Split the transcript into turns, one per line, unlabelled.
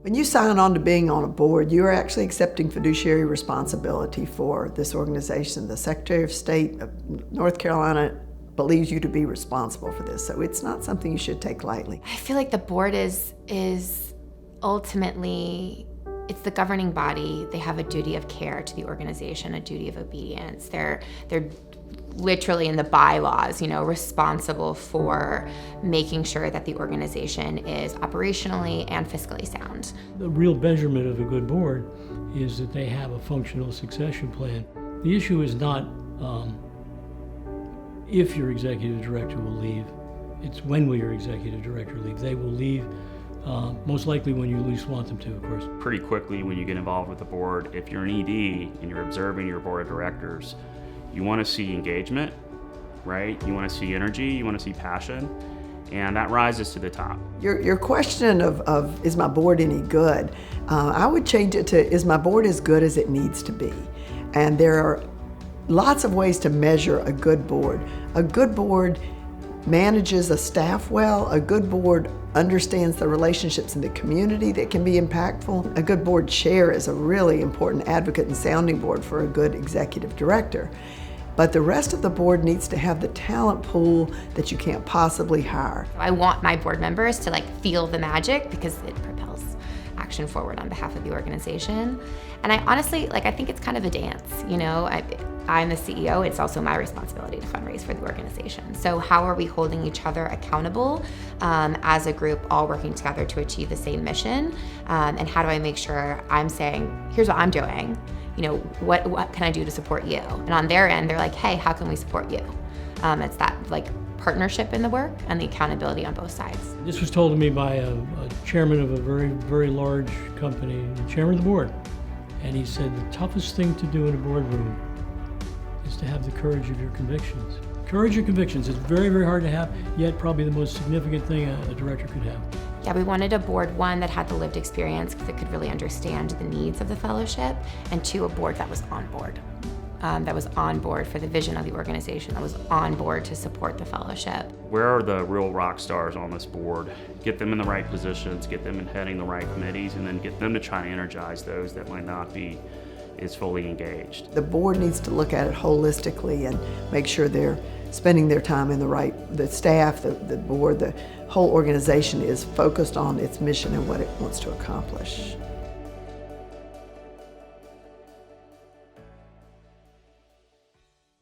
When you sign on to being on a board, you are actually accepting fiduciary responsibility for this organization. The Secretary of State of North Carolina believes you to be responsible for this, so it's not something you should take lightly.
I feel like the board is ultimately, it's the governing body. They have a duty of care to the organization, a duty of obedience. They're literally in the bylaws, responsible for making sure that the organization is operationally and fiscally sound.
The real measurement of a good board is that they have a functional succession plan. The issue is not if your executive director will leave, it's when will your executive director leave. They will leave most likely when you least want them to, of course.
Pretty quickly when you get involved with the board, if you're an ED and you're observing your board of directors, you want to see engagement, right? You want to see energy, you want to see passion, and that rises to the top.
Your question of is my board any good? I would change it to, is my board as good as it needs to be? And there are lots of ways to measure a good board. A good board manages a staff well. A good board understands the relationships in the community that can be impactful. A good board chair is a really important advocate and sounding board for a good executive director. But the rest of the board needs to have the talent pool that you can't possibly hire.
I want my board members to feel the magic because it propels action forward on behalf of the organization. And I honestly, I think it's kind of a dance, I'm the CEO, it's also my responsibility to fundraise for the organization. So how are we holding each other accountable as a group, all working together to achieve the same mission? And how do I make sure I'm saying, here's what I'm doing, what can I do to support you? And on their end, they're like, hey, how can we support you? It's that partnership in the work and the accountability on both sides.
This was told to me by a chairman of a very, very large company, the chairman of the board. And he said the toughest thing to do in a boardroom is to have the courage of your convictions. Courage of convictions is very, very hard to have, yet probably the most significant thing a director could have.
Yeah, we wanted a board, one, that had the lived experience that could really understand the needs of the fellowship, and two, a board that was on board. That was on board for the vision of the organization, that was on board to support the fellowship.
Where are the real rock stars on this board? Get them in the right positions, get them in heading the right committees, and then get them to try to energize those that might not be as fully engaged.
The board needs to look at it holistically and make sure they're spending their time in the staff, the board, the whole organization is focused on its mission and what it wants to accomplish.